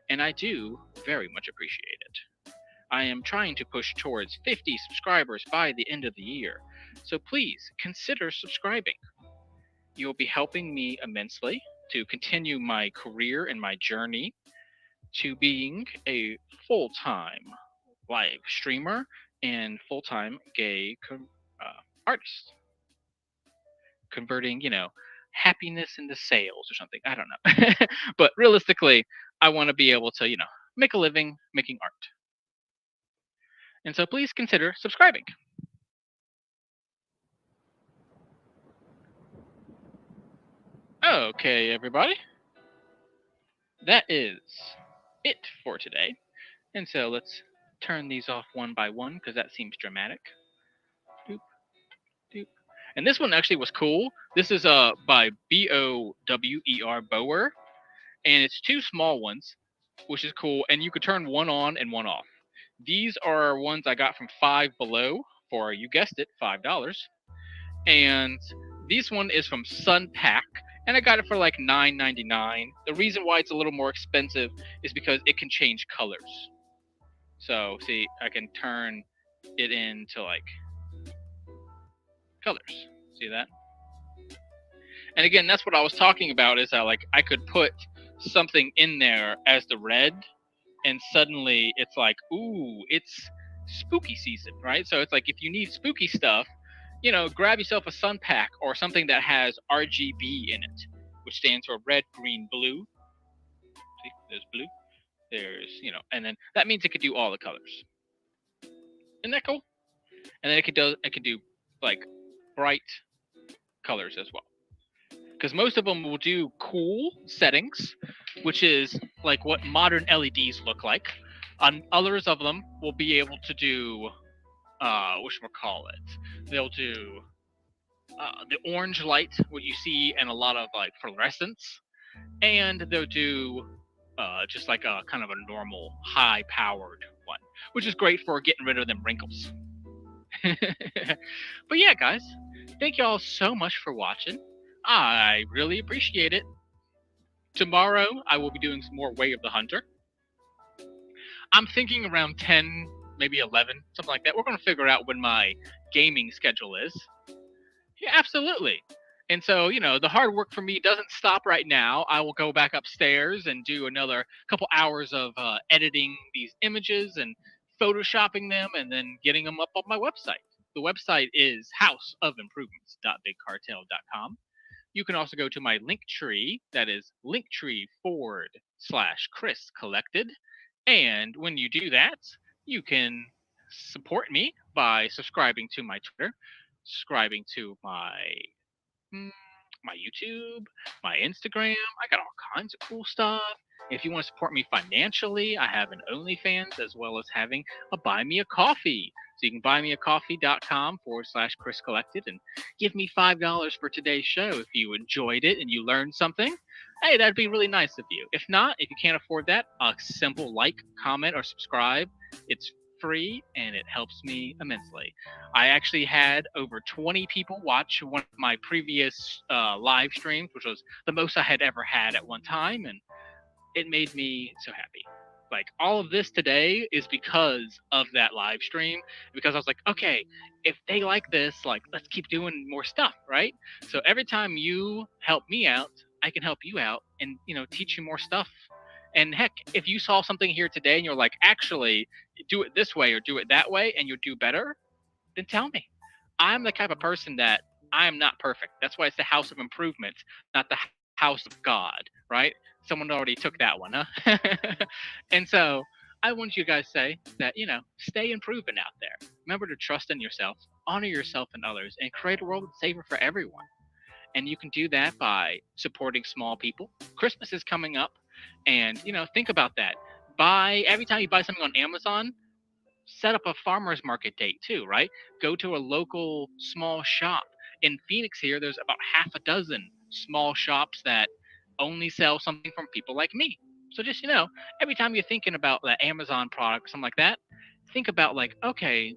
And I do very much appreciate it. I am trying to push towards 50 subscribers by the end of the year. So please consider subscribing. You'll be helping me immensely to continue my career and my journey to being a full-time live streamer and full-time gay artist. Converting, happiness into sales or something. I don't know. But realistically, I want to be able to, make a living making art. And so please consider subscribing. Okay, everybody. That is it for today. And so let's turn these off one by one because that seems dramatic. Doop, doop. And this one actually was cool. This is by BOWER Bower, and it's two small ones, which is cool. And you could turn one on and one off. These are ones I got from Five Below for, you guessed it, $5. And this one is from Sunpack, and I got it for like $9.99. The reason why it's a little more expensive is because it can change colors. So see, I can turn it into like colors. See that? And again, that's what I was talking about, is how like I could put something in there as the red, and suddenly it's like, ooh, it's spooky season, right? So it's like if you need spooky stuff, grab yourself a Sunpack or something that has RGB in it, which stands for red, green, blue. See, there's blue. There's, and then that means it could do all the colors. Isn't that cool? And then it could do like bright colors as well. Because most of them will do cool settings, which is like what modern LEDs look like. Others of them will be able to do, whatchamacallit, they'll do the orange light, what you see in a lot of like fluorescence, and they'll do just like a kind of a normal high-powered one, which is great for getting rid of them wrinkles. But yeah, guys, thank y'all so much for watching. I really appreciate it. Tomorrow, I will be doing some more Way of the Hunter. I'm thinking around 10, maybe 11, something like that. We're going to figure out when my gaming schedule is. Yeah, absolutely. And so, the hard work for me doesn't stop right now. I will go back upstairs and do another couple hours of editing these images and photoshopping them and then getting them up on my website. The website is houseofimprovements.bigcartel.com. You can also go to my Linktree, that is Linktree/Chris Collected. And when you do that, you can support me by subscribing to my Twitter, subscribing to my mm, my YouTube, my Instagram. I got all kinds of cool stuff. If you want to support me financially, I have an OnlyFans as well as having a Buy Me a Coffee. So you can buymeacoffee.com/Chris Collected and give me $5 for today's show if you enjoyed it and you learned something. Hey, that'd be really nice of you. If not, if you can't afford that, a simple like, comment, or subscribe. It's free and it helps me immensely. I actually had over 20 people watch one of my previous live streams, which was the most I had ever had at one time, and it made me so happy. Like all of this today is because of that live stream, because I was like, okay, if they like this, like let's keep doing more stuff, right? So every time you help me out, I can help you out and teach you more stuff. And heck, if you saw something here today and you're like, actually, do it this way or do it that way, and you'll do better, then tell me. I'm the type of person that I am not perfect. That's why it's the house of improvement, not the house of God, right? Someone already took that one, huh? And so I want you guys to say that, stay improving out there. Remember to trust in yourself, honor yourself and others, and create a world that's safer for everyone. And you can do that by supporting small people. Christmas is coming up, and think about that. Buy every time you buy something on Amazon, set up a farmer's market date too, right? Go to a local small shop. In Phoenix here, there's about half a dozen small shops that only sell something from people like me. So just, every time you're thinking about the Amazon product or something like that, think about like, okay,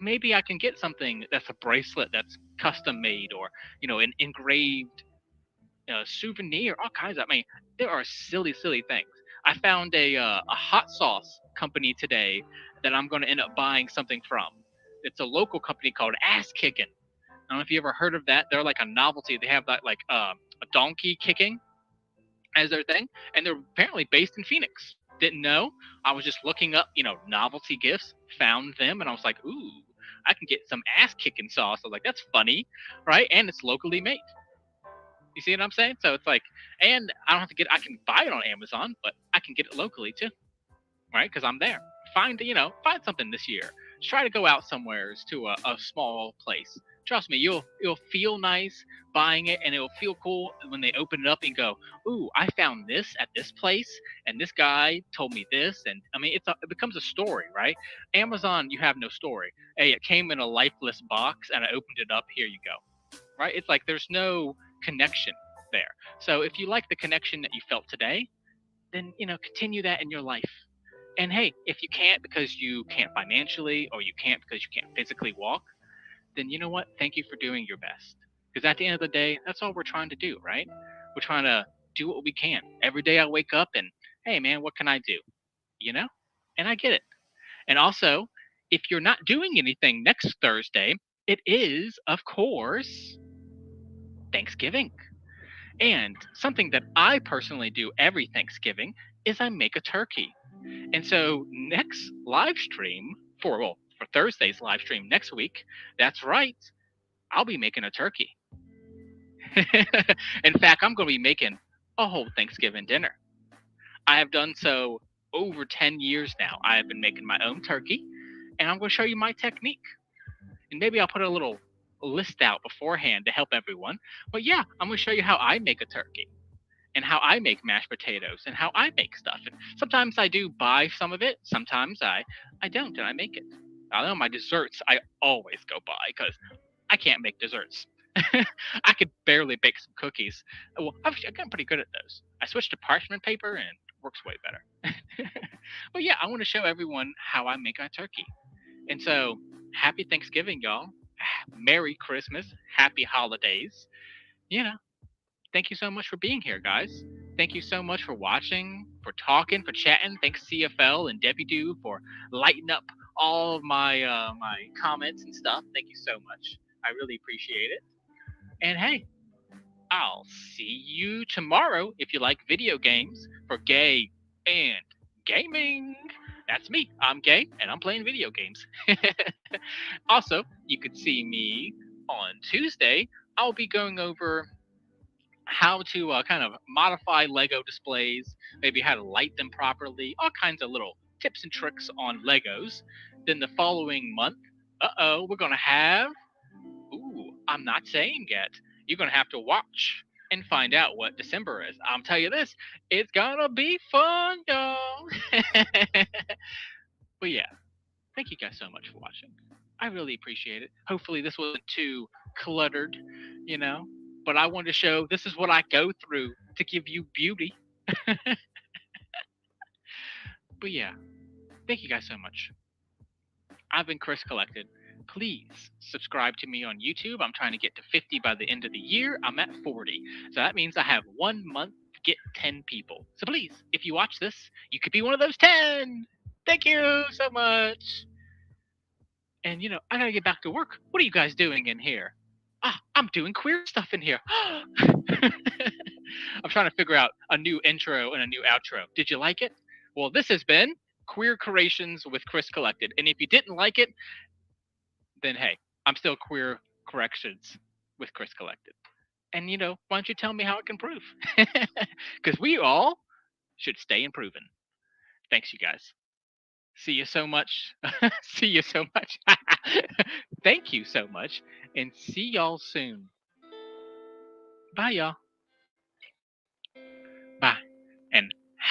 maybe I can get something that's a bracelet that's custom made or, an engraved souvenir, all kinds of, I mean, there are silly, silly things. I found a hot sauce company today that I'm going to end up buying something from. It's a local company called Ass Kicking. I don't know if you ever heard of that. They're like a novelty. They have that like a donkey kicking as their thing, and they're apparently based in Phoenix. Didn't know. I was just looking up, novelty gifts, found them, and I was like, ooh, I can get some ass kicking sauce. I was like, that's funny, right? And it's locally made. You see what I'm saying? So it's like, and I don't have to get. I can buy it on Amazon, but I can get it locally too, right? Because I'm there. Find something this year. Just try to go out somewheres to a small place. Trust me, you'll feel nice buying it, and it'll feel cool when they open it up and go, "Ooh, I found this at this place, and this guy told me this." And I mean, it becomes a story, right? Amazon, you have no story. Hey, it came in a lifeless box, and I opened it up. Here you go, right? It's like there's no connection there. So if you like the connection that you felt today, then continue that in your life. And hey, if you can't because you can't financially or you can't because you can't physically walk, then you know what? Thank you for doing your best. Because at the end of the day, that's all we're trying to do, right? We're trying to do what we can. Every day I wake up and, hey man, what can I do? You know? And I get it. And also, if you're not doing anything next Thursday, it is, of course, Thanksgiving. And something that I personally do every Thanksgiving is I make a turkey. And so next live stream for Thursday's live stream next week, that's right, I'll be making a turkey. In fact, I'm going to be making a whole Thanksgiving dinner. I have done so over 10 years now. I have been making my own turkey, and I'm going to show you my technique. And maybe I'll put a little list out beforehand to help everyone. But yeah, I'm going to show you how I make a turkey and how I make mashed potatoes and how I make stuff. And sometimes I do buy some of it. Sometimes I don't, and I make it. I know my desserts I always go buy because I can't make desserts. I could barely bake some cookies. Well, I've gotten pretty good at those. I switched to parchment paper and it works way better. But yeah, I want to show everyone how I make a turkey. And so, happy Thanksgiving, y'all. Merry Christmas. Happy holidays. You know, thank you so much for being here, guys. Thank you so much for watching, for talking, for chatting. Thanks CFL and Deputy for lighting up all of my comments and stuff. Thank you so much. I really appreciate it. And hey, I'll see you tomorrow if you like video games for Gay and Gaming. That's me. I'm Gay and I'm playing video games. Also, you could see me on Tuesday. I'll be going over how to kind of modify Lego displays, maybe how to light them properly, all kinds of little tips and tricks on Legos. Then the following month, we're going to have, ooh, I'm not saying yet. you're gonna have to watch and find out what December is. I'm telling you this, it's gonna be fun, y'all. But yeah, thank you guys so much for watching. I really appreciate it. Hopefully this wasn't too cluttered, you know. But I wanted to show this is what I go through to give you beauty. But yeah, thank you guys so much. I've been Chris Collected. Please subscribe to me on YouTube. I'm trying to get to 50 by the end of the year. I'm at 40. So that means I have 1 month to get 10 people. So please, if you watch this, you could be one of those 10. Thank you so much. And you know, I gotta get back to work. What are you guys doing in here? I'm doing queer stuff in here. I'm trying to figure out a new intro and a new outro. Did you like it? Well, this has been Queer Creations with Chris Collected. And if you didn't like it, then hey, I'm still Queer Corrections with Chris Collected. And you know, why don't you tell me how it can improve? Because we all should stay improving. Thanks, you guys. See you so much. See you so much. Thank you so much. And see y'all soon. Bye, y'all.